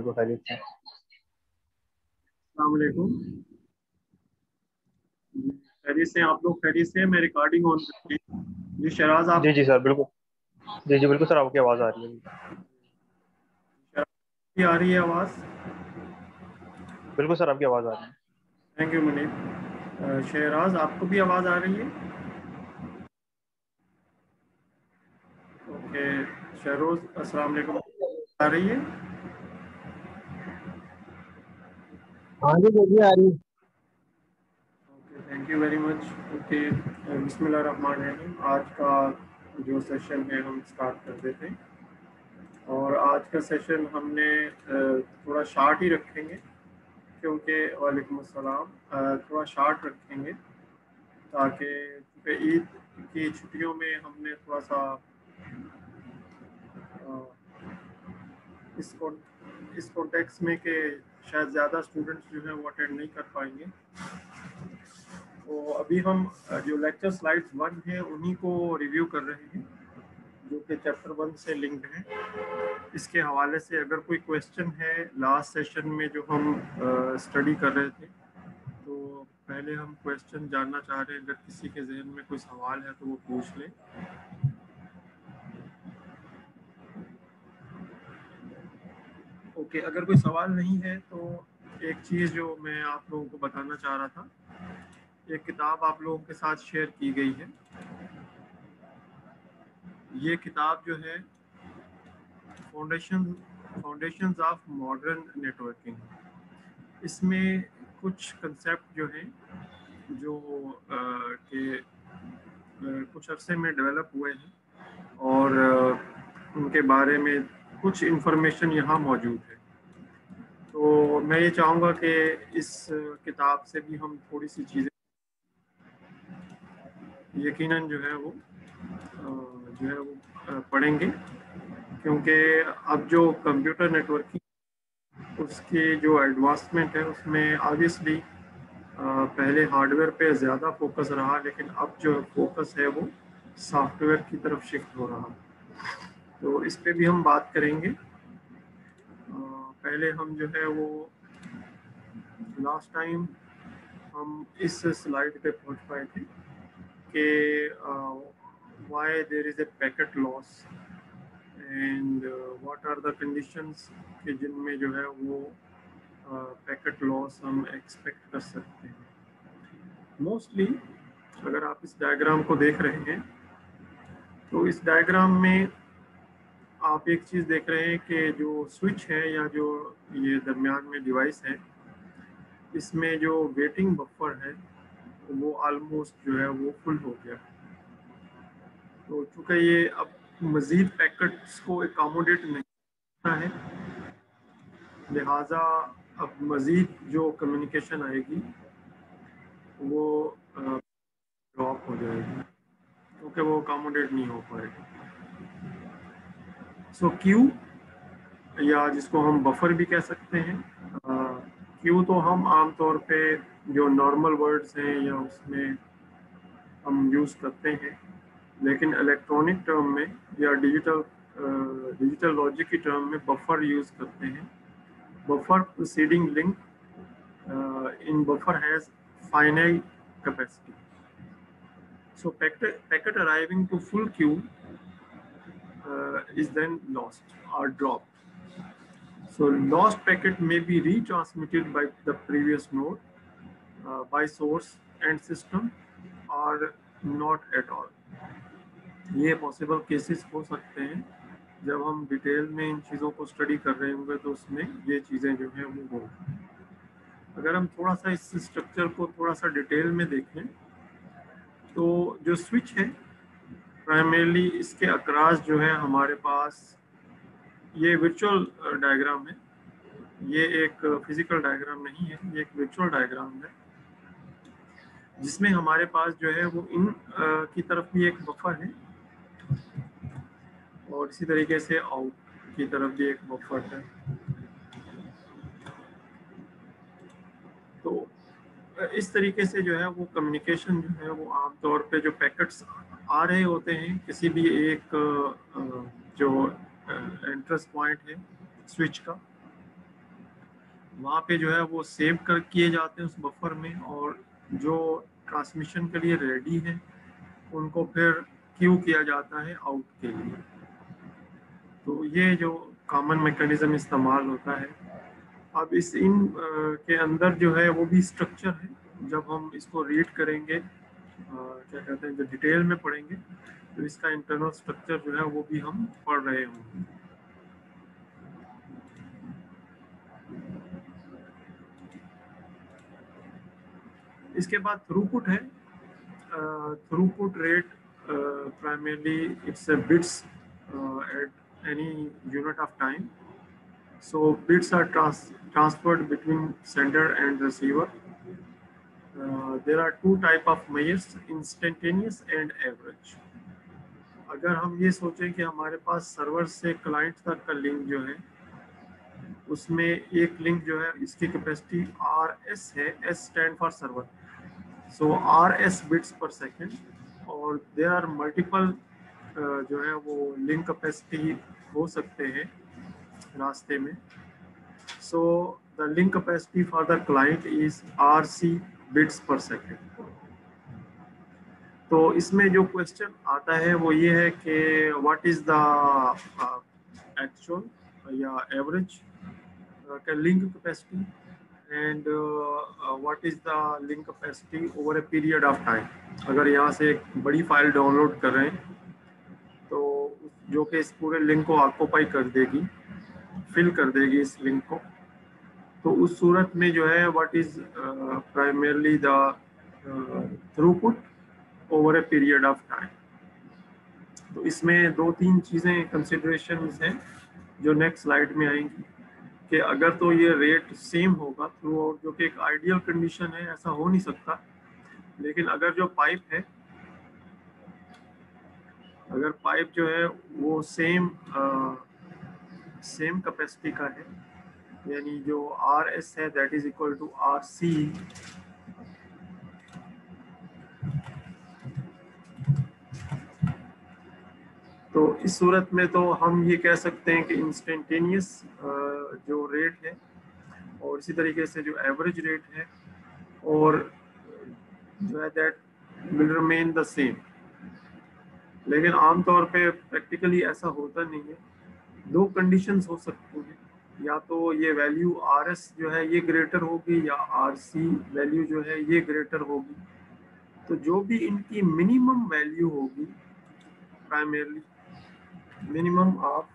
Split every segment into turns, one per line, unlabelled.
खैरियत से।
अस्सलाम वालेकुम। खैरियत से आप लोग? खैरियत से? मैं रिकॉर्डिंग ऑन करती हूँ। जी शहराज, आप
जी जी सर, बिल्कुल। जी जी बिल्कुल सर, आपकी आवाज़ आ रही है।
शहराज की आ रही है आवाज़?
बिल्कुल सर, आपकी आवाज़ आ रही है।
Thank you Munib. शहराज, आपको भी आवाज़ आ रही है? ओके। शहरोज, अस्सलाम वालेकुम। आ रही है?
हाँ जी, बोलिए आ रही है।
Okay, thank you very much. Okay, बिस्मिल्लाह रहमान रहीम। आज का जो सेशन है हम स्टार्ट कर देते हैं। और आज का सेशन हमने थोड़ा शार्ट ही रखेंगे, क्योंकि वालेकुम अस्सलाम, थोड़ा शार्ट रखेंगे ताकि क्योंकि ईद की छुट्टियों में हमने थोड़ा सा अ, इस कॉन्टेक्स्ट में कि शायद ज़्यादा स्टूडेंट्स जो हैं वो अटेंड नहीं कर पाएंगे। तो अभी हम जो लेक्चर स्लाइड्स 1 है उन्हीं को रिव्यू कर रहे हैं, जो कि चैप्टर 1 से लिंक्ड है। इसके हवाले से अगर कोई क्वेश्चन है, लास्ट सेशन में जो हम स्टडी कर रहे थे, तो पहले हम क्वेश्चन जानना चाह रहे हैं। अगर किसी के जहन में कोई सवाल है तो वो पूछ लें। ओके, अगर कोई सवाल नहीं है तो एक चीज़ जो मैं आप लोगों को बताना चाह रहा था, एक किताब आप लोगों के साथ शेयर की गई है। ये किताब जो है फाउंडेशंस ऑफ मॉडर्न नेटवर्किंग, इसमें कुछ कंसेप्ट जो हैं जो कुछ अरसे में डेवलप हुए हैं और उनके बारे में कुछ इन्फॉर्मेशन यहाँ मौजूद है। तो मैं ये चाहूँगा कि इस किताब से भी हम थोड़ी सी चीज़ें यकीनन जो है वो पढ़ेंगे, क्योंकि अब जो कंप्यूटर नेटवर्किंग उसकी जो एडवांसमेंट है उसमें ऑब्वियसली पहले हार्डवेयर पे ज़्यादा फोकस रहा, लेकिन अब जो फोकस है वो सॉफ्टवेयर की तरफ शिफ्ट हो रहा। तो इस पे भी हम बात करेंगे। पहले हम जो है वो लास्ट टाइम हम इस स्लाइड पे पहुंच पाए थे कि why there is a packet loss and what are the conditions कि जिनमें जो है वो पैकेट लॉस हम एक्सपेक्ट कर सकते हैं। मोस्टली अगर आप इस डायग्राम को देख रहे हैं तो इस डायग्राम में आप एक चीज़ देख रहे हैं कि जो स्विच है या जो ये दरमियान में डिवाइस है, इसमें जो वेटिंग बफर है वो ऑलमोस्ट जो है वो फुल हो गया। तो चूँकि ये अब मज़ीद पैकेट्स को एकोमोडेट नहीं करता है, लिहाजा अब मज़ीद जो कम्युनिकेशन आएगी वो ड्रॉप हो जाएगी, क्योंकि वो अकोमोडेट नहीं हो पाएगा। सो क्यू, या जिसको हम बफर भी कह सकते हैं, क्यू तो हम आमतौर पे जो नॉर्मल वर्ड्स हैं या उसमें हम यूज़ करते हैं, लेकिन इलेक्ट्रॉनिक टर्म में या डिजिटल लॉजिक की टर्म में बफर यूज़ करते हैं। Buffer preceding link in buffer has finite capacity, so packet arriving to full queue is then lost or dropped. So lost packet may be retransmitted by the previous node by source and system or not at all. ये possible cases हो सकते हैं। जब हम detail में इन चीज़ों को study कर रहे होंगे तो उसमें ये चीज़ें जो हैं वो होंगी। अगर हम थोड़ा सा इस स्ट्रक्चर को थोड़ा सा डिटेल में देखें तो जो स्विच है प्राइमरीली इसके अक्रॉस जो है हमारे पास ये वर्चुअल डायग्राम है, ये एक फिजिकल डायग्राम नहीं है, ये एक वर्चुअल डायग्राम है, जिसमें हमारे पास जो है वो इन की तरफ भी एक बफर है और इसी तरीके से आउट की तरफ भी एक बफर है। तो इस तरीके से जो है वो कम्युनिकेशन जो है वो आमतौर पे जो पैकेट्स आ रहे होते हैं किसी भी एक जो एंट्रेंस पॉइंट है स्विच का, वहाँ पे जो है वो सेव कर किए जाते हैं उस बफर में, और जो ट्रांसमिशन के लिए रेडी है उनको फिर क्यू किया जाता है आउट के लिए। तो ये जो कॉमन मैकेनिज्म इस्तेमाल होता है। अब इस इन के अंदर जो है वो भी स्ट्रक्चर है, जब हम इसको रीड करेंगे क्या कहते हैं, जो डिटेल में पढ़ेंगे तो इसका इंटरनल स्ट्रक्चर जो है वो भी हम पढ़ रहे होंगे। इसके बाद थ्रूपुट है। Throughput rate primarily it's a bits at any unit of time. So bits are transferred between sender and receiver. There are two type of measures, instantaneous and average. अगर हम ये सोचें कि हमारे पास सर्वर से क्लाइंट तक का लिंक जो है, उसमें एक लिंक जो है इसकी कैपेसिटी RS है, S stand for server, so RS bits पर सेकेंड, और देयर आर मल्टीपल जो है वो लिंक कैपेसिटी हो सकते हैं रास्ते में। So the link capacity for the client is RC bits पर सेकेंड। तो इसमें जो क्वेश्चन आता है वो ये है कि व्हाट इज द एक्चुअल या average link capacity, and what is the link capacity over a period of time. अगर यहाँ से एक बड़ी फाइल डाउनलोड कर रहे हैं तो जो कि इस पूरे लिंक को ऑक्यूपाई कर देगी, फिल कर देगी इस लिंक को, तो उस सूरत में जो है what is primarily the throughput over a period of time. तो इसमें दो तीन चीज़ें कंसिडरेशन हैं जो नेक्स्ट स्लाइड में आएंगी, कि अगर तो ये रेट सेम होगा थ्रू आउट, जो कि एक आइडियल कंडीशन है, ऐसा हो नहीं सकता, लेकिन अगर जो पाइप है, अगर पाइप जो है वो सेम कैपेसिटी का है, यानी जो RS है that is equal to RC, तो इस सूरत में तो हम ये कह सकते हैं कि इंस्टेंटेनियस जो रेट है और इसी तरीके से जो एवरेज रेट है और जो है that will remain the same. लेकिन आमतौर पे प्रैक्टिकली ऐसा होता नहीं है। दो कंडीशंस हो सकती हैं, या तो ये वैल्यू RS जो है ये ग्रेटर होगी या RC वैल्यू जो है ये ग्रेटर होगी। तो जो भी इनकी मिनिमम वैल्यू होगी, primarily minimum of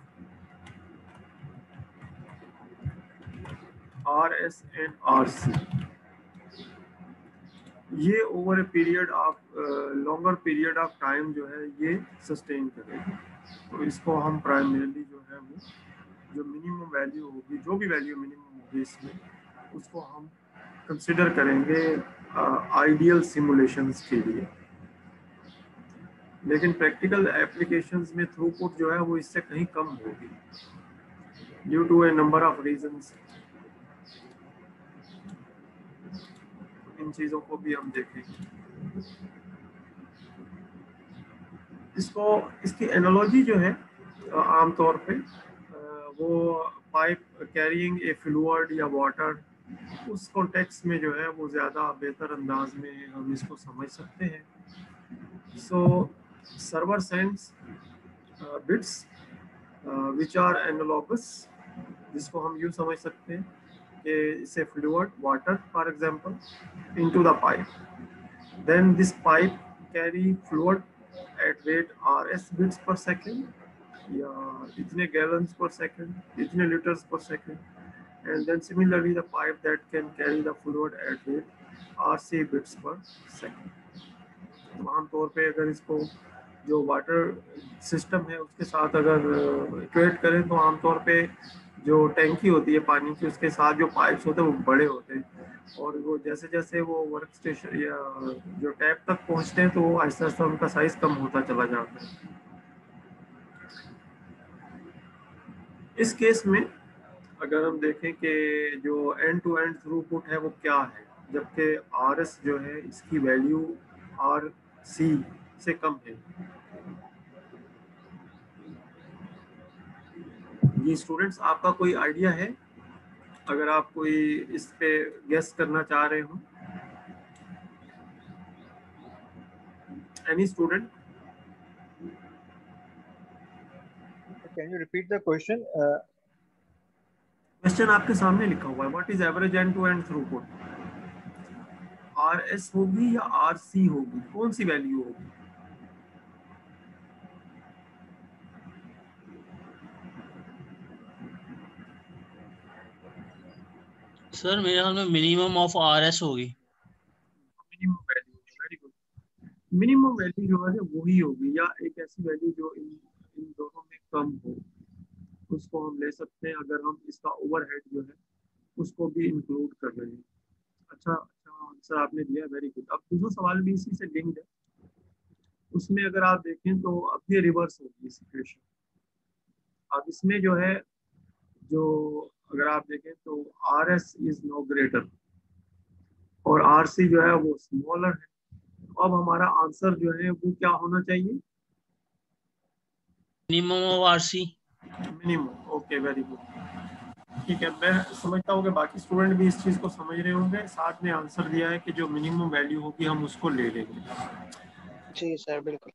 RS and RC, ये over a period of longer period of time जो है ये सस्टेन करेगी। तो इसको हम प्राइमरली जो है वो जो मिनिमम वैल्यू होगी, जो भी वैल्यू मिनिमम होगी इसमें, उसको हम कंसिडर करेंगे आइडियल सिमुलेशंस के लिए। लेकिन प्रैक्टिकल एप्लीकेशंस में थ्रूपुट जो है वो इससे कहीं कम होगी due to a number of reasons. इन चीज़ों को भी हम देखेंगे। इसकी एनालॉजी जो है आमतौर पे वो पाइप कैरिंग ए फ्लूइड या वाटर, उस कॉन्टेक्स्ट में जो है वो ज़्यादा बेहतर अंदाज में हम इसको समझ सकते हैं। So server sends bits which are analogous, जिसको हम यूँ समझ सकते हैं कि इसे fluid water for example into the pipe, then this pipe carry fluid at rate RS bits per second, या इतने gallons per second, इतने liters per second, and then similarly the pipe that can carry the fluid at rate RC bits per second। तो आमतौर पे अगर इसको जो water system है उसके साथ अगर इक्वेट करें तो आमतौर पे जो टैंकी होती है पानी की, उसके साथ जो पाइप्स होते हैं वो बड़े होते हैं, और वो जैसे जैसे वो वर्क स्टेशन या जो टैप तक पहुंचते हैं तो वो आहिस्ता आहिस्ता उनका साइज कम होता चला जाता है। इस केस में अगर हम देखें कि जो एंड टू एंड थ्रूपुट है वो क्या है, जबकि RS जो है इसकी वैल्यू RC से कम है। ये स्टूडेंट्स आपका कोई आइडिया है अगर आप कोई इस पे गेस करना चाह रहे हो, any student?
Can you repeat the question?
Question आपके सामने लिखा हुआ है, what is average end to end throughput? RS होगी या RC होगी, कौन सी वैल्यू होगी?
सर मेरे ख्याल में मिनिमम ऑफ RS होगी।
Minimum value, very good. Minimum value जो है वही होगी, या एक ऐसी वैल्यू जो इन इन दोनों में कम हो, उसको हम ले सकते हैं अगर हम इसका ओवरहेड जो है उसको भी इंक्लूड कर रहे हैं। अच्छा अच्छा आंसर आपने दिया, वेरी गुड। अब दूसरा सवाल भी इसी से लिंक्ड है, उसमें अगर आप देखें तो अब ये रिवर्स होगी सिचुएशन। अब इसमें जो है, जो अगर आप देखें तो RS इज नो ग्रेटर और RC जो है वो स्मॉलर है। तो अब हमारा आंसर जो है वो क्या होना चाहिए?
Minimum of RC।
Minimum, okay very good. ठीक है, मैं समझता हूँ कि बाकी स्टूडेंट भी इस चीज़ को समझ रहे होंगे। साथ में आंसर दिया है कि जो मिनिमम वैल्यू होगी हम उसको ले लेंगे।
जी सर बिल्कुल।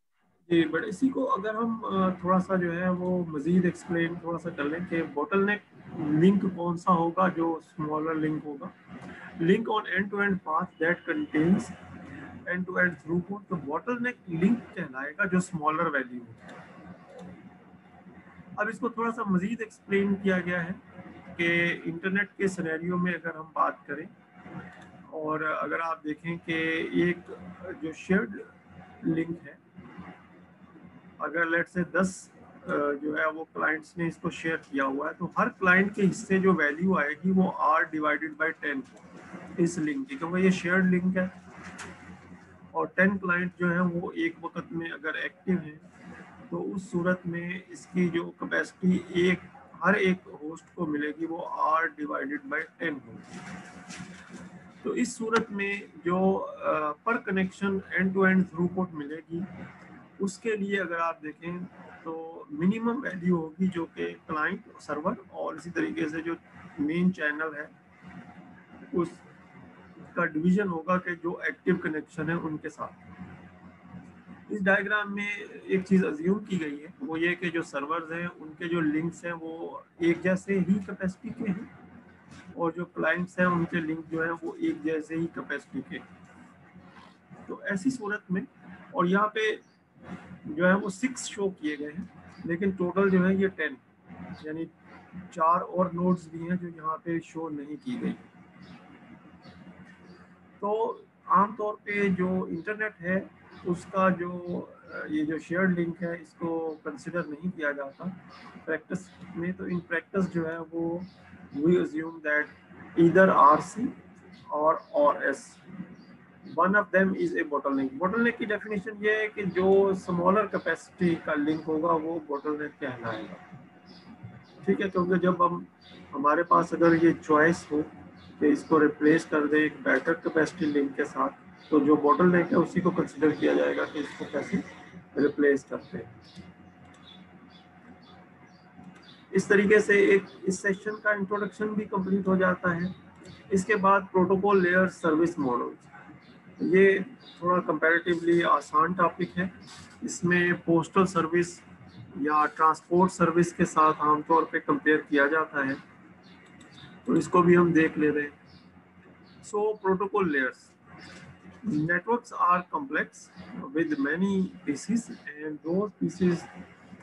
जी, बट इसी को अगर हम थोड़ा सा जो है वो मज़ीद एक्सप्लेन थोड़ा सा कर लें कि बॉटलनेक लिंक कौन सा होगा, जो स्मॉलर लिंक होगा। Link on end to end path that contains end to end throughput, तो बॉटलनेक लिंक कहलाएगा जो स्मॉलर वैल्यू होगा। अब इसको थोड़ा सा मज़ीद एक्सप्लेन किया गया है कि इंटरनेट के सिनेरियो में अगर हम बात करें, और अगर आप देखें कि एक जो शेयर्ड लिंक है, अगर लेट से 10 जो है वो क्लाइंट्स ने इसको शेयर किया हुआ है, तो हर क्लाइंट के हिस्से जो वैल्यू आएगी वो R/10 इस लिंक की, क्योंकि ये शेयर्ड लिंक है और 10 क्लाइंट जो है वो एक वक्त में अगर एक्टिव हैं, तो उस सूरत में इसकी जो कैपेसिटी हर एक होस्ट को मिलेगी वो R/10 होगी। तो इस सूरत में जो पर connection end to end throughput मिलेगी, उसके लिए अगर आप देखें तो मिनिमम वैल्यू होगी जो कि क्लाइंट सर्वर और इसी तरीके से जो मेन चैनल है उसका डिवीजन होगा कि जो एक्टिव कनेक्शन है उनके साथ। इस डायग्राम में एक चीज़ अज्यूम की गई है, वो ये कि जो सर्वर्स हैं उनके जो लिंक्स हैं वो एक जैसे ही कैपेसिटी के हैं, और जो क्लाइंट्स हैं उनके लिंक जो है वो एक जैसे ही कैपेसिटी के। तो ऐसी सूरत में, और यहाँ पे जो है वो 6 शो किए गए हैं, लेकिन टोटल जो है ये 10, यानी 4 और नोड्स भी हैं जो यहाँ पे शो नहीं की गई। तो आमतौर पे जो इंटरनेट है उसका जो ये जो शेयर्ड लिंक है इसको कंसिडर नहीं किया जाता प्रैक्टिस में। तो इन प्रैक्टिस जो है वो we assume that either RC और S, one of them is a bottleneck. Bottleneck की डेफिनेशन ये है कि जो स्मॉलर कैपेसिटी का लिंक होगा वो बोटलनेक कहलाएगा। ठीक है, क्योंकि जब हमारे पास अगर ये चॉइस हो कि इसको रिप्लेस कर दे एक बेटर कैपेसिटी लिंक के साथ, तो जो बोटलनेक है उसी को कंसिडर किया जाएगा कि इसको कैसे रिप्लेस करते हैं। इस तरीके से इस सेशन का इंट्रोडक्शन भी कंप्लीट हो जाता है। इसके बाद प्रोटोकॉल लेयर सर्विस मॉडल्स, ये थोड़ा कंपैरेटिवली आसान टॉपिक है। इसमें पोस्टल सर्विस या ट्रांसपोर्ट सर्विस के साथ आमतौर पे कंपेयर किया जाता है, तो इसको भी हम देख ले रहे हैं। So protocol layers, networks are complex with many pieces, and those pieces,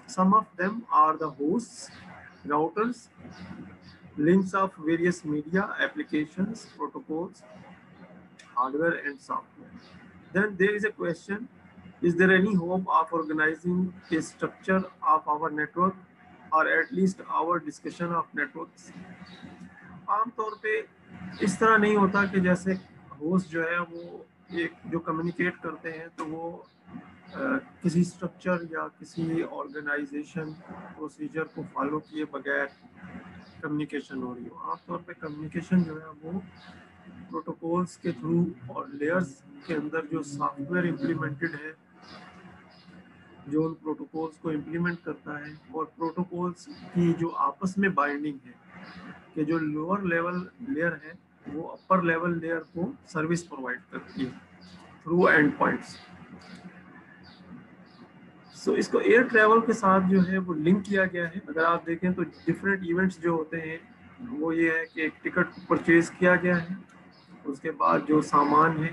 some of them are the hosts, routers, links of various media applications, protocols, hardware and software. Then there is a question, is there any hope of organizing a structure of our network, or at least our discussion of networks? आमतौर पे इस तरह नहीं होता कि जैसे host जो है वो एक जो कम्युनिकेट करते हैं तो वो किसी स्ट्रक्चर या किसी ऑर्गेनाइजेशन प्रोसीजर को फॉलो किए बगैर कम्युनिकेशन हो रही हो। आमतौर पे कम्युनिकेशन जो है वो प्रोटोकॉल्स के थ्रू और लेयर्स के अंदर जो सॉफ्टवेयर इम्प्लीमेंटेड है जो उन प्रोटोकॉल्स को इम्प्लीमेंट करता है, और प्रोटोकॉल्स की जो आपस में बाइंडिंग है कि जो लोअर लेवल लेयर है वो अपर लेवल लेयर को सर्विस प्रोवाइड करती है थ्रू एंड पॉइंट्स। सो इसको एयर ट्रैवल के साथ जो है वो लिंक किया गया है। अगर आप देखें तो डिफरेंट इवेंट्स जो होते हैं वो ये है कि एक टिकट परचेज किया गया है, उसके बाद जो सामान है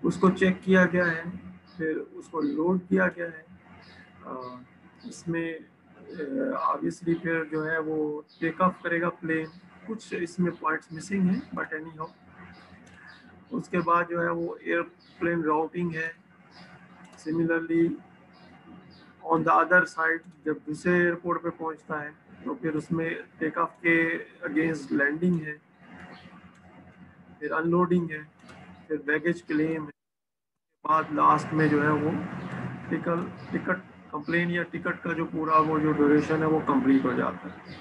उसको चेक किया गया है, फिर उसको लोड किया गया है। इसमें ऑब्वियसली फिर जो है वो टेक ऑफ करेगा प्लेन। कुछ इसमें पॉइंट्स मिसिंग हैं बट एनी हाउ। उसके बाद जो है वो एयरप्लेन राउटिंग है। Similarly on the other side जब दूसरे एयरपोर्ट पे पहुंचता है तो फिर उसमें टेक ऑफ के अगेंस्ट लैंडिंग है, फिर अनलोडिंग है, फिर बैगेज क्लेम है, बाद लास्ट में जो है वो टिकट कंप्लेन या टिकट का जो पूरा वो जो ड्यूरेशन है वो कंप्लीट हो जाता है।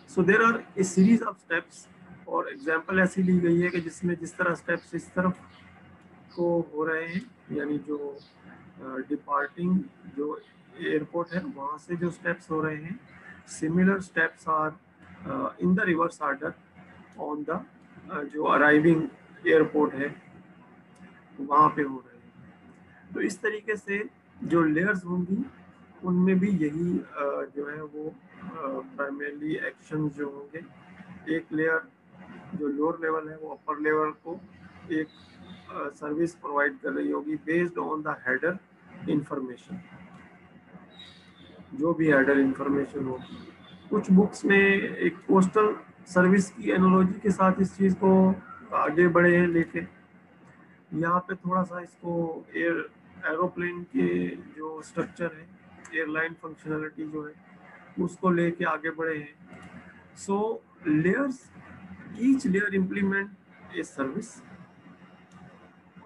So there are a series of steps, और एग्जांपल ऐसी ली गई है कि जिसमें जिस तरह स्टेप्स इस तरफ को हो रहे हैं, यानी जो डिपार्टिंग जो एयरपोर्ट है वहाँ से जो स्टेप्स हो रहे हैं, similar steps are in the reverse order on the जो अराइविंग एयरपोर्ट है वहाँ पे हो रहे हैं। तो इस तरीके से जो लेयर्स होंगी उनमें भी यही जो है वो प्राइमरली एक्शन जो होंगे। एक लेयर जो लोअर लेवल है वो अपर लेवल को एक सर्विस प्रोवाइड कर रही होगी based on the header information, जो भी हेडर इंफॉर्मेशन होगी। कुछ बुक्स में एक पोस्टल सर्विस की एनालॉजी के साथ इस चीज़ को आगे बढ़े हैं, लेकिन यहाँ पे थोड़ा सा इसको एरोप्लेन के जो स्ट्रक्चर है, एयरलाइन फंक्शनलिटी जो है उसको लेके आगे बढ़े हैं। So layers, each layer implement a service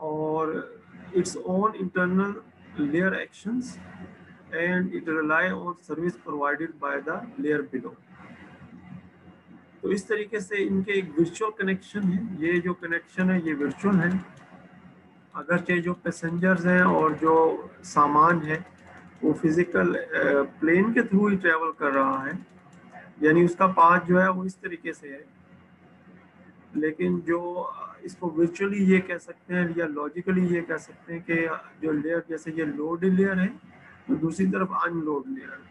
और its own internal layer actions and it rely on service provided by the layer below। तो इस तरीके से इनके एक वर्चुअल कनेक्शन है। ये जो कनेक्शन है ये वर्चुअल है, अगरचे जो पैसेंजर्स हैं और जो सामान है वो फिजिकल प्लेन के थ्रू ही ट्रेवल कर रहा है, यानी उसका पाथ जो है वो इस तरीके से है। लेकिन जो इसको वर्चुअली ये कह सकते हैं या लॉजिकली ये कह सकते हैं कि जो लेयर, जैसे ये लोड लेयर है तो दूसरी तरफ अनलोड लेयर है,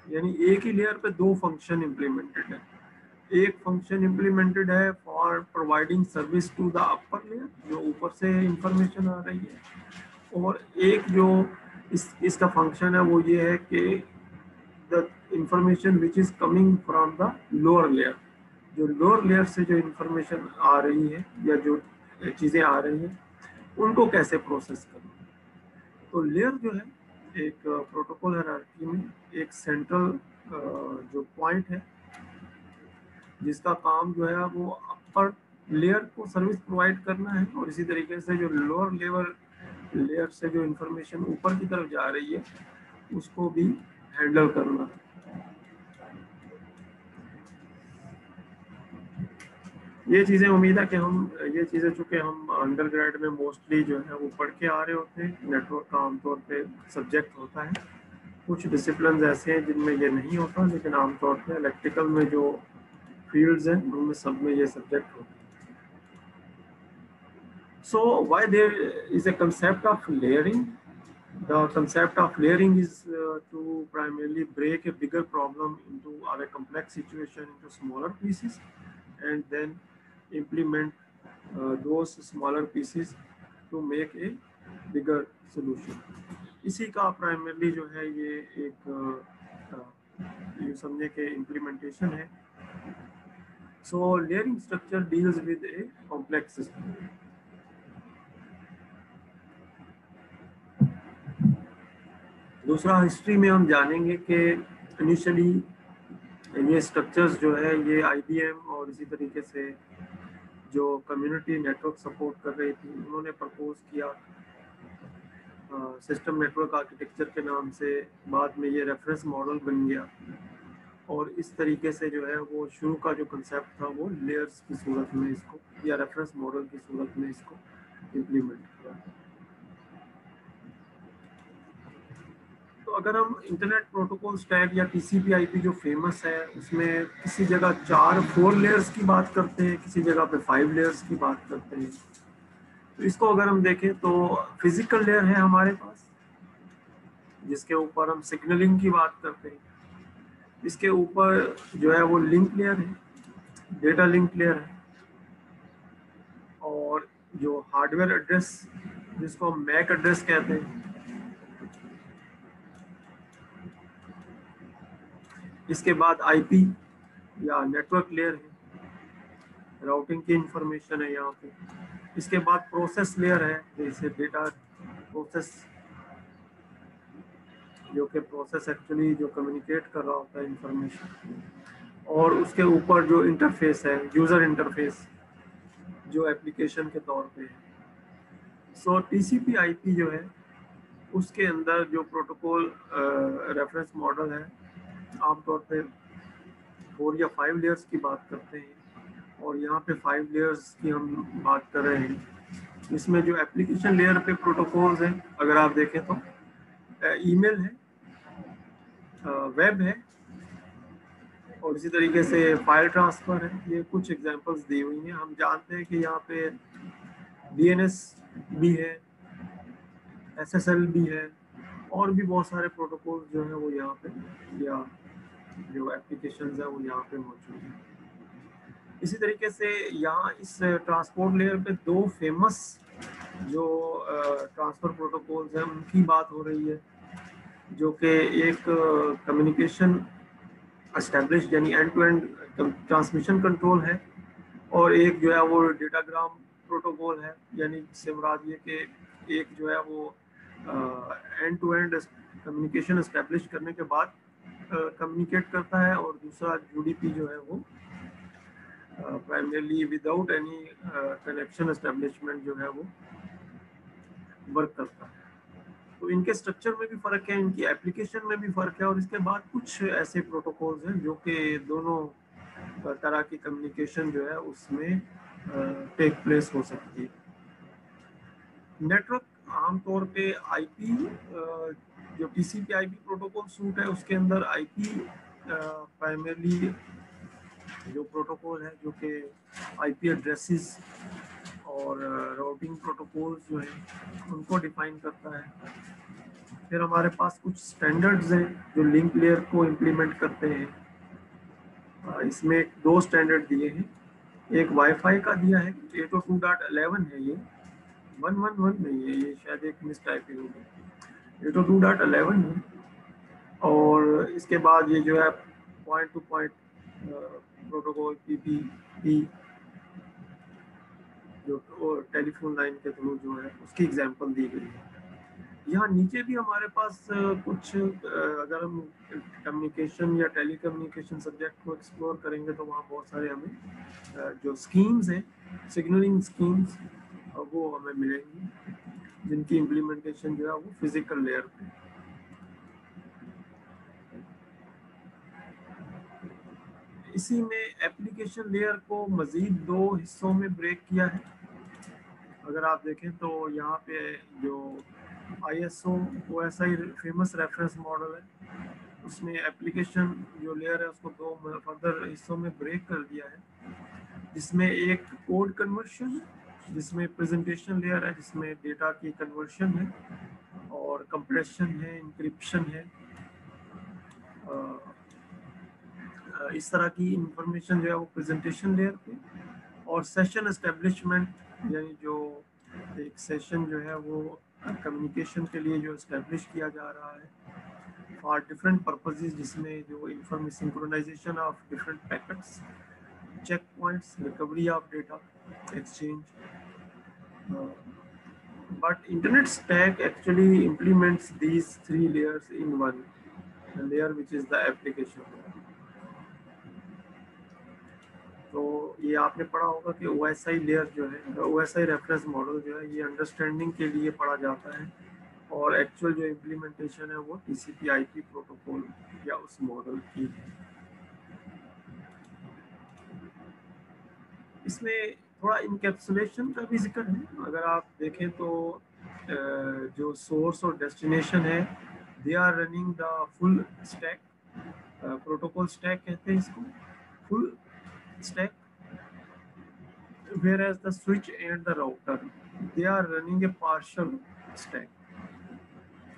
यानी एक ही लेयर पे दो फंक्शन इम्प्लीमेंटेड है। एक फंक्शन इम्प्लीमेंटेड है for providing service to the upper layer, जो ऊपर से इंफॉर्मेशन आ रही है, और एक जो इसका फंक्शन है वो ये है कि the information which is coming from the lower layer, जो लोअर लेयर से जो इंफॉर्मेशन आ रही है या जो चीज़ें आ रही हैं उनको कैसे प्रोसेस करना। तो लेयर जो है एक प्रोटोकॉल हायरार्की में एक सेंट्रल जो पॉइंट है जिसका काम जो है वो अपर लेयर को सर्विस प्रोवाइड करना है, और इसी तरीके से जो लोअर लेयर से जो इंफॉर्मेशन ऊपर की तरफ जा रही है उसको भी हैंडल करना है। ये चीज़ें उम्मीद है कि हम ये चीज़ें चूँकि हम अंडर ग्रेड में मोस्टली जो है वो पढ़ के आ रहे होते हैं, नेटवर्क का आमतौर पे सब्जेक्ट होता है। कुछ डिसिप्लिन ऐसे हैं जिनमें ये नहीं होता, लेकिन आमतौर पे इलेक्ट्रिकल में जो फील्ड्स हैं उनमें सब में ये सब्जेक्ट होता है। So why there is a concept of layering? The concept of layering is to primarily break a bigger problem into or a complex situation into smaller pieces and then implement those smaller pieces to make a bigger solution. इसी का primarily जो है ये एक ये समझे कि implementation है। So layering structure deals with a complex system. दूसरा, हिस्ट्री में हम जानेंगे कि इनिशियली ये स्ट्रक्चर्स जो है ये आईबीएम और इसी तरीके से जो कम्युनिटी नेटवर्क सपोर्ट कर रही थी उन्होंने प्रपोज किया सिस्टम नेटवर्क आर्किटेक्चर के नाम से। बाद में ये रेफरेंस मॉडल बन गया और इस तरीके से जो है वो शुरू का जो कंसेप्ट था वो लेयर्स की सूरत में इसको या रेफरेंस मॉडल की सूरत में इसको इम्प्लीमेंट किया। तो तो अगर हम इंटरनेट प्रोटोकॉल स्टैक या TCP/IP जो फेमस है उसमें किसी जगह 4 लेयर्स की बात करते हैं, किसी जगह पे 5 लेयर्स की बात करते हैं। तो इसको अगर हम देखें तो फिजिकल लेयर है हमारे पास, जिसके ऊपर हम सिग्नलिंग की बात करते हैं। इसके ऊपर जो है वो लिंक लेयर है, डेटा लिंक लेयर है, और जो हार्डवेयर एड्रेस जिसको हम मैक एड्रेस कहते हैं, इसके बाद IP या नेटवर्क लेयर है, राउटिंग की इंफॉर्मेशन है यहाँ पे। इसके बाद प्रोसेस लेयर है, जैसे डेटा प्रोसेस, जो कि प्रोसेस एक्चुअली जो कम्युनिकेट कर रहा होता है इंफॉर्मेशन। और उसके ऊपर जो इंटरफेस है, यूज़र इंटरफेस, जो एप्लीकेशन के तौर पे है। सो TCP/IP जो है उसके अंदर जो प्रोटोकॉल रेफरेंस मॉडल है, आमतौर पे 4 या 5 लेयर्स की बात करते हैं, और यहाँ पे 5 लेयर्स की हम बात कर रहे हैं। इसमें जो एप्लीकेशन लेयर पे प्रोटोकॉल्स हैं, अगर आप देखें तो ईमेल है, वेब है, और इसी तरीके से फाइल ट्रांसफ़र है। ये कुछ एग्जांपल्स दी हुई हैं। हम जानते हैं कि यहाँ पे DNS भी है, SSL भी है, और भी बहुत सारे प्रोटोकॉल जो है वो यहाँ पे, या जो एप्लीकेशंस है वो यहाँ पे मौजूद है। इसी तरीके से यहाँ इस ट्रांसपोर्ट लेयर पे 2 फेमस जो ट्रांसफ़र प्रोटोकॉल्स हैं उनकी बात हो रही है, जो कि एक कम्युनिकेशन एस्टेब्लिश यानी end to end transmission control है, और एक जो है वो डेटाग्राम प्रोटोकॉल है, यानी इससे मुराद ये कि एक जो है वो end to end communication establish करने के बाद कम्युनिकेट करता है, और दूसरा UDP जो है वो primarily without any connection establishment जो है वो वर्क करता है। तो इनके स्ट्रक्चर में भी फ़र्क है, इनकी एप्लीकेशन में भी फ़र्क है, और इसके बाद कुछ ऐसे प्रोटोकॉल्स हैं जो कि दोनों तरह की कम्युनिकेशन जो है उसमें टेक प्लेस हो सकती है। नेटवर्क आमतौर पे IP, जो TCP/IP प्रोटोकॉल सूट है उसके अंदर IP प्राइमरली जो प्रोटोकॉल है जो कि IP एड्रेसेस और राउटिंग प्रोटोकॉल्स जो हैं उनको डिफाइन करता है। फिर हमारे पास कुछ स्टैंडर्ड्स हैं जो लिंक लेयर को इम्प्लीमेंट करते हैं। इसमें 2 स्टैंडर्ड दिए हैं, एक वाईफाई का दिया है, 802.11 है, ये 111 नहीं है, ये शायद एक मिस टाइपिंग होगी, 802.11 है। और इसके बाद ये जो है point two point protocol PPP, जो टेलीफोन लाइन के थ्रू जो है उसकी एग्जांपल दी गई है। यहाँ नीचे भी हमारे पास कुछ अगर हम कम्युनिकेशन या टेलीकम्युनिकेशन सब्जेक्ट को एक्सप्लोर करेंगे तो वहाँ बहुत सारे हमें जो स्कीम्स हैं, सिग्नलिंग स्कीम्स, वो हमें मिलेंगी, जिनकी इम्प्लीमेंटेशन जो है वो फिजिकल लेयर पे। इसी में एप्लीकेशन लेयर को मज़ीद 2 हिस्सों में ब्रेक किया है। अगर आप देखें तो यहाँ पे जो ISO OSI famous reference model है, उसने एप्लीकेशन जो लेयर है उसको 2 फर्दर हिस्सों में ब्रेक कर दिया है, जिसमें एक कोड कन्वर्शन, जिसमें प्रेजेंटेशन लेयर है, जिसमें डेटा की कन्वर्शन है, और कंप्रेशन है, इंक्रिप्शन है, इस तरह की इंफॉर्मेशन जो है वो प्रेजेंटेशन लेयर पे। और सेशन एस्टेब्लिशमेंट, यानी जो एक सेशन जो है वो कम्युनिकेशन के लिए जो एस्टेब्लिश किया जा रहा है फॉर डिफरेंट पर्पसेस, जिसमें जो information synchronisation of different packets, check points, recovery of data, exchange. but internet stack actually implements these 3 layers in one, the layer which is the application layer. तो ये आपने पढ़ा होगा कि OSI लेयर जो है, OSI रेफरेंस मॉडल जो है, ये अंडरस्टैंडिंग के लिए पढ़ा जाता है, और एक्चुअल जो इम्प्लीमेंटेशन है वो TCP/IP प्रोटोकॉल या उस मॉडल की है। इसमें थोड़ा इनकैप्सुलेशन का भी जिक्र है। अगर आप देखें तो जो सोर्स और डेस्टिनेशन है they are running the full stack, protocol stack कहते हैं इसको, full stack, whereas the switch and the router they are running a partial stack,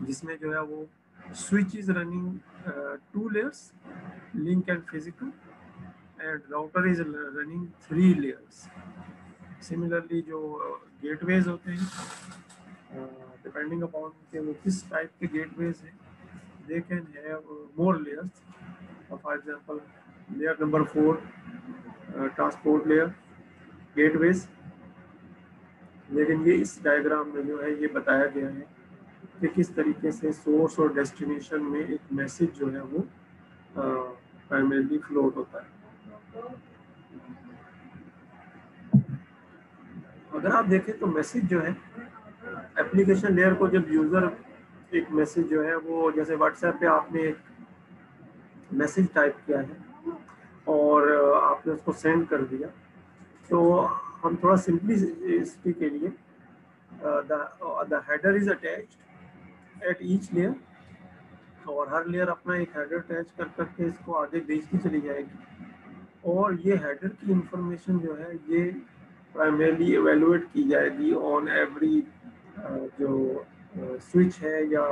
जिसमें जो है वो switch is running 2 layers, link and physical, and router is running 3 layers. Similarly जो gateways होते हैं, depending upon के वो किस टाइप के gateways हैं, they can have more layers. For example, layer number 4, transport layer, gateways. लेकिन ये इस डायग्राम में जो है ये बताया गया है कि किस तरीके से सोर्स और डेस्टिनेशन में एक मैसेज जो है वो प्राइमरीली फ्लोट होता है. अगर आप देखें तो मैसेज जो है एप्लीकेशन लेयर को, जब यूज़र एक मैसेज जो है वो, जैसे व्हाट्सएप पे आपने एक मैसेज टाइप किया है और आपने उसको सेंड कर दिया, तो हम थोड़ा सिंपलिसिटी के लिए the header is attached at each layer, और हर लेयर अपना एक हेडर अटैच कर करके इसको आगे भेजती चली जाएगी, और ये हेडर की इंफॉर्मेशन जो है ये प्राइमरीली एवेलुएट की जाएगी ऑन एवरी जो स्विच है या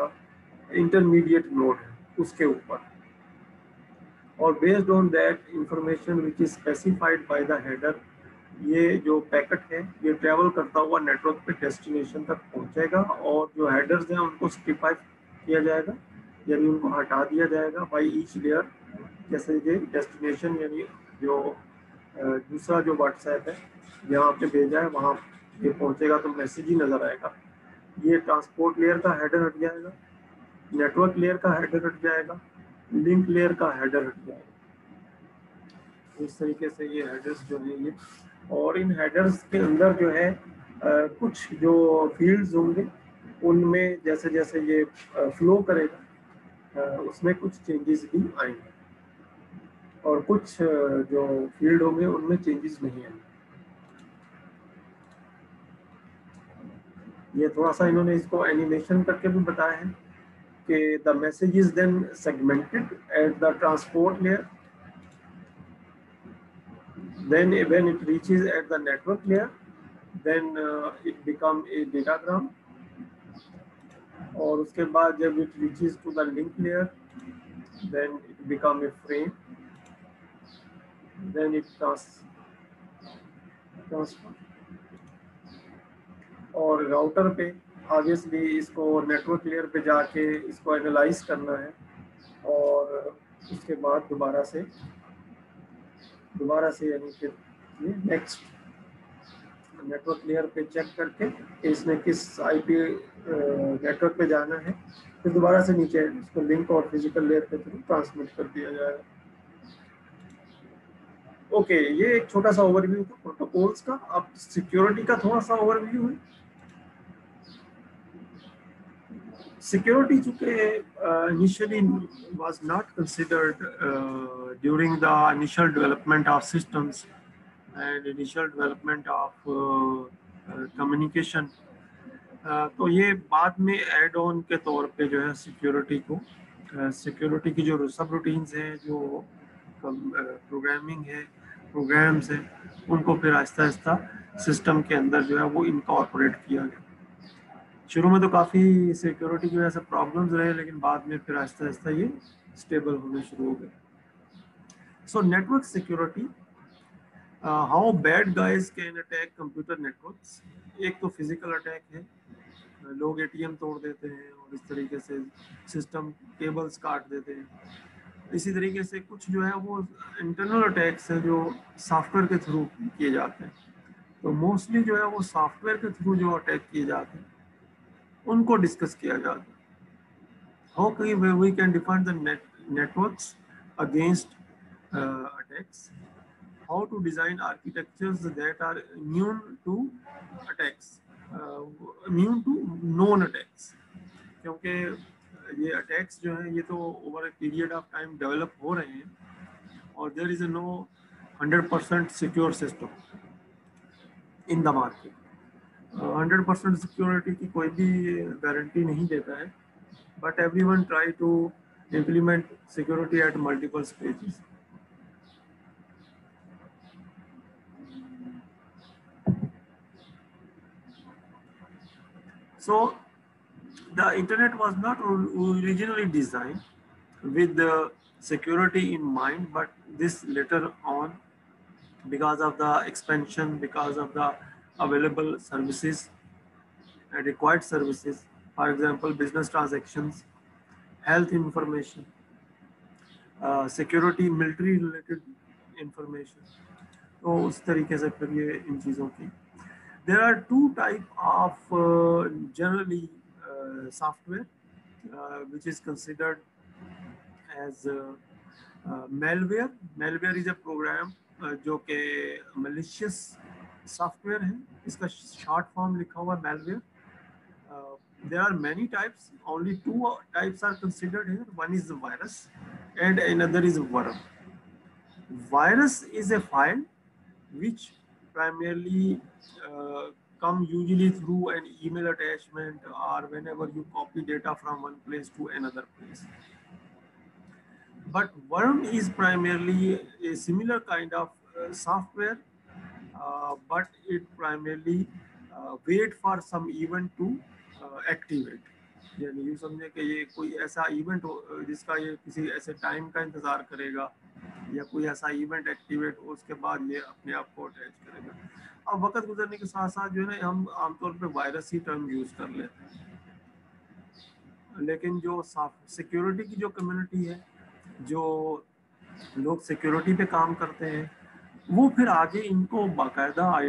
इंटरमीडिएट नोड है उसके ऊपर, और based on that information which is specified by the header, ये जो पैकेट है ये ट्रैवल करता हुआ नेटवर्क पे डेस्टिनेशन तक पहुंचेगा, और जो हेडर्स हैं उनको स्ट्रिपाई किया जाएगा, यानी उनको हटा दिया जाएगा बाय ईच लेयर, जैसे ये डेस्टिनेशन यानी जो दूसरा जो व्हाट्सएप है जहाँ पे भेजा है वहाँ ये पहुँचेगा तो मैसेज ही नज़र आएगा. ये ट्रांसपोर्ट लेयर का हेडर हट जाएगा, नेटवर्क लेयर का हेडर हट जाएगा, लिंक लेयर का हेडर हट जाएगा. इस तरीके से ये हेडर्स जो है ये, और इन हेडर्स के अंदर जो है कुछ जो फील्ड्स होंगे उनमें जैसे जैसे ये फ्लो करेगा उसमें कुछ चेंजेस भी आएंगे, और कुछ जो फील्ड होंगे उनमें चेंजेस नहीं आएंगे. ये थोड़ा सा इन्होंने इसको एनिमेशन करके भी बताया है कि the message is then segmented at the transport layer, then when it reaches at the network layer, then it become a datagram, और उसके बाद जब it reaches to the link layer, then it become a frame, then it transfer, और router पे obviously इसको network layer पे जाके इसको एनालाइज करना है, और उसके बाद दोबारा से यानी फिर ये नेक्स्ट नेटवर्क लेयर पे चेक करके इसने किस आईपी नेटवर्क पे जाना है, फिर दोबारा से नीचे इसको लिंक और फिजिकल लेयर पे थ्रू ट्रांसमिट कर दिया जाएगा. ओके, ये एक छोटा सा ओवरव्यू था प्रोटोकॉल्स का. अब सिक्योरिटी का थोड़ा सा ओवरव्यू है. Security चूँकि initially was not considered during the initial development of systems and initial development of communication, तो ये बाद में एड ऑन के तौर पे जो है सिक्योरिटी की जो सब रूटीन्स हैं, जो प्रोग्रामिंग है, प्रोग्राम्स हैं, उनको फिर आहिस्ता आहिस्ता सिस्टम के अंदर जो है वो इनकॉर्पोरेट किया गया. शुरू में तो काफ़ी सिक्योरिटी की वजह से प्रॉब्लम्स रहे, लेकिन बाद में फिर आहिस्ता आहिस्ता ये स्टेबल होने शुरू हो गए. So network security, how bad guys can attack computer networks. एक तो फिजिकल अटैक है, लोग एटीएम तोड़ देते हैं और इस तरीके से सिस्टम केबल्स काट देते हैं. इसी तरीके से कुछ जो है वो इंटरनल अटैक्स है जो सॉफ्टवेयर के थ्रू किए जाते हैं. तो मोस्टली जो है वो सॉफ्टवेयर के थ्रू जो अटैक किए जाते हैं उनको डिस्कस किया जाता है. How we can define the networks against attacks, how to design architectures that are immune to attacks, immune to non attacks, क्योंकि ये अटैक्स जो हैं ये तो over a period of time develop हो रहे हैं, और there is no 100% secure system in the market. 100% security की कोई भी गारंटी नहीं देता है, but everyone try to implement security at multiple stages. So the internet was not originally designed with the security in mind, but this later on, because of the expansion, because of the available services and required services, for example, business transactions, health information, security, military related information. तो उस तरीके से फिर ये इन चीज़ों की there are two type of generally software which is considered as malware. Malware is a program जो कि malicious software है, इसका short form लिखा हुआ malware. There are many types, only two types are considered here. One is the virus and another is worm. Virus is a file which primarily come usually through an email attachment or whenever you copy data from one place to another place. But worm is primarily a similar kind of software, but it primarily wait for some event to activate. यानी यूँ समझे कि ये कोई ऐसा event हो जिसका ये किसी ऐसे टाइम का इंतजार करेगा या कोई ऐसा इवेंट एक्टिवेट हो, उसके बाद ये अपने आप को अटैच करेगा. अब वक्त गुजरने के साथ साथ जो है ना हम आमतौर पे वायरस ही टर्म यूज कर लेते हैं, लेकिन जो सिक्योरिटी की जो कम्युनिटी है, जो लोग सिक्योरिटी पे काम करते हैं, वो फिर आगे इनको बाकायदा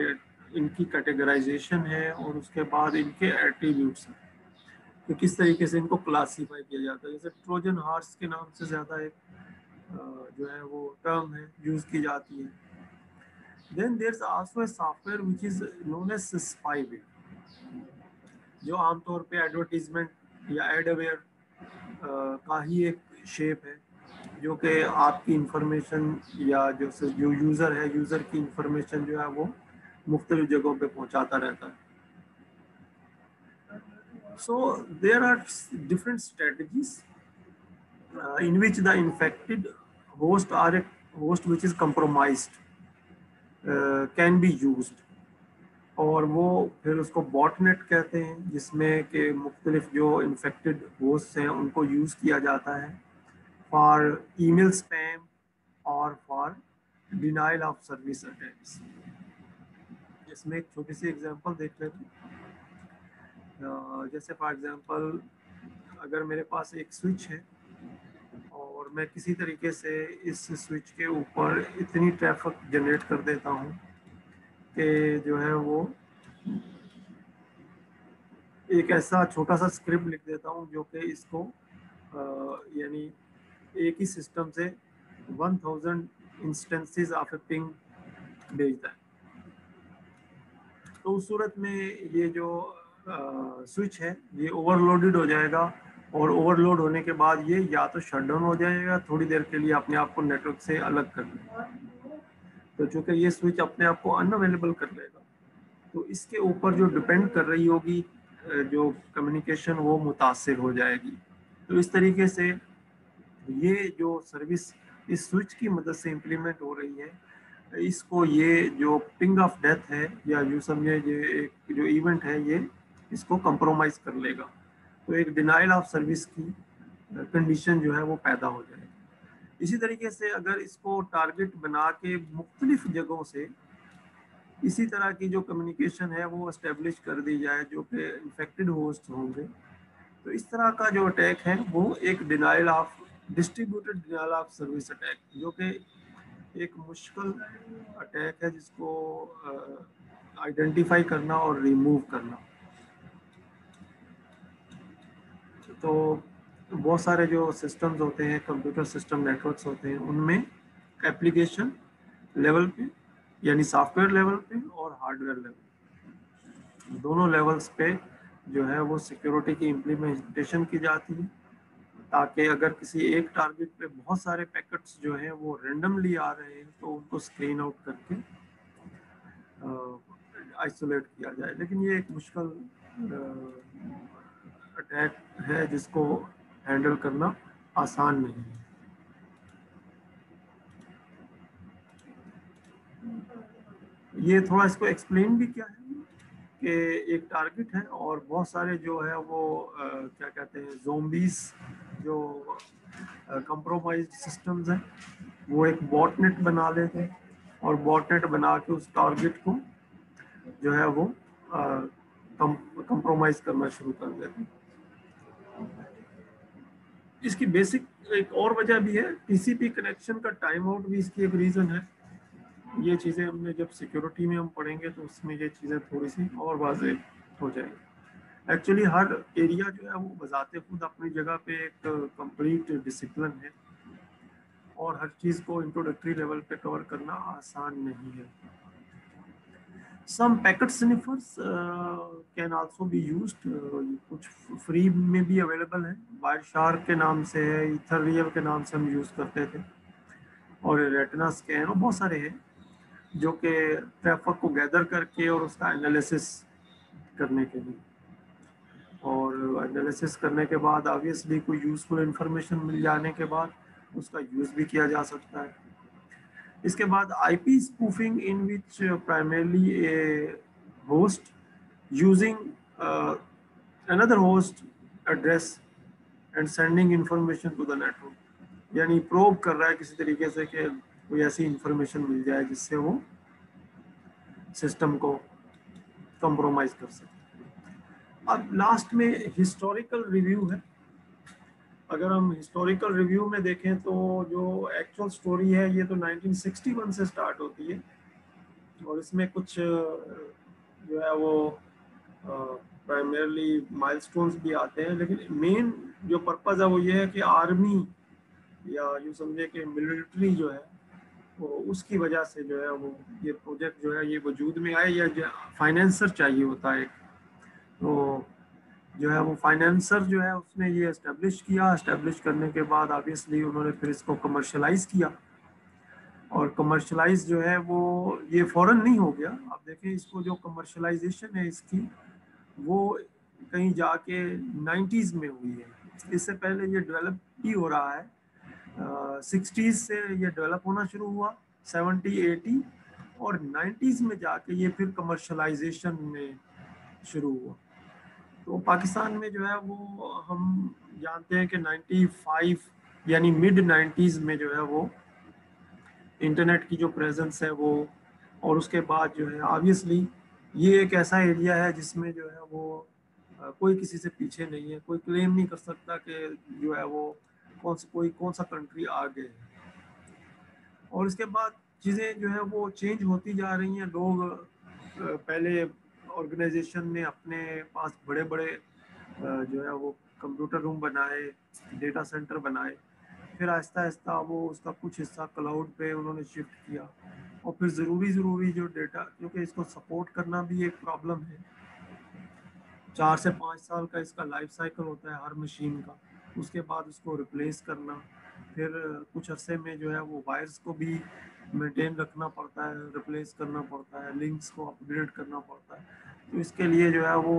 इनकी कैटेगराइजेशन है और उसके बाद इनके एट्रीब्यूट्स हैं कि किस तरीके से इनको क्लासीफाई किया जाता है. जैसे ट्रोजन हॉर्स के नाम से ज़्यादा एक जो है वो टर्म है यूज़ की जाती है. Then there's also a software which is known as spyware, जो आमतौर पे एडवर्टीजमेंट या एडवेयर का ही एक शेप है, जो कि आपकी इंफॉर्मेशन या जो यूज़र है, यूज़र की इंफॉर्मेशन जो है वो मुख्तलिफ जगहों पे पहुंचाता रहता है. So there are different strategies in which the infected host or a host which is compromised can be used, और वो फिर उसको बॉटनेट कहते हैं, जिसमें के मुख्तलिफ जो इन्फेक्टेड होस्ट हैं उनको यूज़ किया जाता है फॉर ईमेल स्पैम और for denial of service attacks. इसमें एक छोटी सी एग्जांपल देख लेते हैं. जैसे फॉर एग्जांपल अगर मेरे पास एक स्विच है और मैं किसी तरीके से इस स्विच के ऊपर इतनी ट्रैफिक जनरेट कर देता हूँ कि जो है वो एक ऐसा छोटा सा स्क्रिप्ट लिख देता हूँ जो कि इसको यानी एक ही सिस्टम से 1000 इंस्टेंसेस ऑफ ए पिंग भेजता है. तो उस सूरत में ये जो स्विच है ये ओवरलोडेड हो जाएगा, और ओवरलोड होने के बाद ये या तो शटडाउन हो जाएगा, थोड़ी देर के लिए अपने आप को नेटवर्क से अलग कर लेगा. तो चूँकि ये स्विच अपने आप को अनअवेलेबल कर लेगा, तो इसके ऊपर जो डिपेंड कर रही होगी जो कम्युनिकेशन वो मुतासिर हो जाएगी. तो इस तरीके से ये जो सर्विस इस स्विच की मदद से इम्प्लीमेंट हो रही है, इसको ये जो पिंग ऑफ डेथ है या यूँ समझे ये एक जो इवेंट है ये इसको कंप्रोमाइज़ कर लेगा. तो एक डिनाइल ऑफ सर्विस की कंडीशन जो है वो पैदा हो जाएगी. इसी तरीके से अगर इसको टारगेट बना के मुख्तलिफ जगहों से इसी तरह की जो कम्युनिकेशन है वो एस्टेब्लिश कर दी जाए जो कि इन्फेक्टेड होस्ट होंगे, तो इस तरह का जो अटैक है वो एक denial of distributed denial of service attack, जो कि एक मुश्किल अटैक है जिसको आइडेंटिफाई करना और रिमूव करना. तो बहुत सारे जो सिस्टम्स होते हैं, कंप्यूटर सिस्टम नेटवर्क्स होते हैं, उनमें एप्लीकेशन लेवल पे यानी सॉफ्टवेयर लेवल पे और हार्डवेयर लेवल दोनों लेवल्स पे जो है वो सिक्योरिटी की इम्प्लीमेंटेशन की जाती है, ताकि अगर किसी एक टारगेट पे बहुत सारे पैकेट्स जो हैं वो रेंडमली आ रहे हैं तो उनको स्क्रीन आउट करके आइसोलेट किया जाए. लेकिन ये एक मुश्किल अटैक है जिसको हैंडल करना आसान नहीं है। ये थोड़ा इसको एक्सप्लेन भी किया है कि एक टारगेट है और बहुत सारे जो है वो क्या कहते हैं ज़ोंबीज जो कंप्रोमाइज्ड सिस्टम्स हैं वो एक बॉटनेट बना लेते हैं और बॉटनेट बना के उस टारगेट को जो है वो कंप्रोमाइज करना शुरू कर देते हैं। इसकी बेसिक एक और वजह भी है, टीसीपी कनेक्शन का टाइम आउट भी इसकी एक रीज़न है। ये चीज़ें हमने जब सिक्योरिटी में हम पढ़ेंगे तो उसमें ये चीज़ें थोड़ी सी और वाज़ेह हो जाएंगी। एक्चुअली हर एरिया जो है वो बजाते खुद अपनी जगह पे एक कंप्लीट डिसिप्लिन है और हर चीज़ को इंट्रोडक्टरी लेवल पे कवर करना आसान नहीं है। Some packet sniffers can also be used, कुछ फ्री में भी अवेलेबल है, वायरशार्क के नाम से है, इथररियल के नाम से हम यूज़ करते थे और रेटिना स्कैन और बहुत सारे हैं जो कि ट्रैफिक को गैदर करके और उसका एनालिसिस करने के लिए, और एनालिसिस करने के बाद ऑब्वियसली कोई यूज़फुल इंफॉर्मेशन मिल जाने के बाद उसका यूज़ भी किया जा सकता है। इसके बाद IP spoofing in which primarily a host using another host address and sending information to the network, यानी प्रोब कर रहा है किसी तरीके से कि कोई ऐसी इंफॉर्मेशन मिल जाए जिससे वो सिस्टम को कंप्रोमाइज कर सके। अब लास्ट में हिस्टोरिकल रिव्यू है। अगर हम हिस्टोरिकल रिव्यू में देखें तो जो एक्चुअल स्टोरी है ये तो 1961 से स्टार्ट होती है और इसमें कुछ जो है वो प्राइमरली माइलस्टोन्स भी आते हैं, लेकिन मेन जो पर्पस है वो ये है कि आर्मी या यूँ समझे कि मिलिट्री जो है वो उसकी वजह से जो है वो ये प्रोजेक्ट जो है ये वजूद में आए, या फाइनेंसर चाहिए होता है, तो जो है वो फाइनेंसर जो है उसने ये एस्टेब्लिश किया। एस्टेब्लिश करने के बाद ऑब्वियसली उन्होंने फिर इसको कमर्शलाइज किया और कमर्शलाइज जो है वो ये फ़ौरन नहीं हो गया। आप देखें इसको जो कमर्शलाइजेशन है इसकी वो कहीं जाके 90s में हुई है, इससे पहले ये डेवलप ही हो रहा है। 60s से ये डेवलप होना शुरू हुआ, 70, 80 और 90s में जाके ये फिर कमर्शलाइजेशन में शुरू हुआ। तो पाकिस्तान में जो है वो हम जानते हैं कि 95 यानी मिड 90s में जो है वो इंटरनेट की जो प्रेजेंस है वो, और उसके बाद जो है ऑब्वियसली ये एक ऐसा एरिया है जिसमें जो है वो कोई किसी से पीछे नहीं है, कोई क्लेम नहीं कर सकता कि जो है वो कौन सा कंट्री आगे है। और इसके बाद चीज़ें जो है वो चेंज होती जा रही हैं। लोग पहले ऑर्गेनाइजेशन ने अपने पास बड़े बड़े जो है वो कंप्यूटर रूम बनाए, डेटा सेंटर बनाए, फिर आहिस्ता आहिस्ता वो उसका कुछ हिस्सा क्लाउड पे उन्होंने शिफ्ट किया और फिर ज़रूरी जो डेटा, क्योंकि इसको सपोर्ट करना भी एक प्रॉब्लम है, 4 से 5 साल का इसका लाइफ साइकिल होता है हर मशीन का, उसके बाद उसको रिप्लेस करना, फिर कुछ अरसे में जो है वो वायर्स को भी मेंटेन रखना पड़ता है, रिप्लेस करना पड़ता है, लिंक्स को अपग्रेड करना पड़ता है। तो इसके लिए जो है वो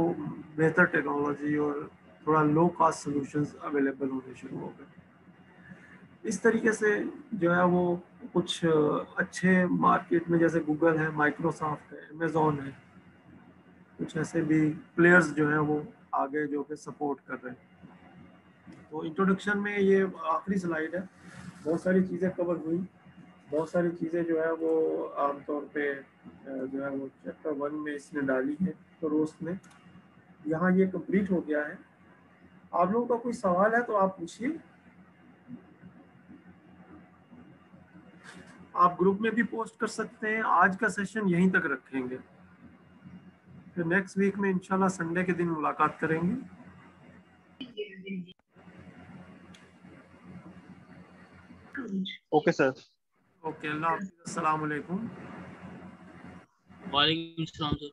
बेहतर टेक्नोलॉजी और थोड़ा लो कॉस्ट सॉल्यूशंस अवेलेबल होने शुरू हो गए। इस तरीके से जो है वो कुछ अच्छे मार्केट में जैसे गूगल है, माइक्रोसॉफ्ट है, अमेजोन है, कुछ ऐसे भी प्लेयर्स जो हैं वो आगे जो कि सपोर्ट कर रहे हैं। तो इंट्रोडक्शन में ये आखिरी स्लाइड है, बहुत सारी चीज़ें कवर हुई, बहुत सारी चीज़ें जो है वो आमतौर पे जो है वो चैप्टर 1 में इसने डाली है, तो रोस्ट ने यहाँ ये कंप्लीट हो गया है। आप लोगों का कोई सवाल है तो आप पूछिए, आप ग्रुप में भी पोस्ट कर सकते हैं। आज का सेशन यहीं तक रखेंगे, फिर नेक्स्ट वीक में इंशाल्लाह संडे के दिन मुलाकात करेंगे।
Okay sir.
ओके, अल्लाह हाफिज़, अस्सलाम वालेकुम।
वालेकुम सलाम सर।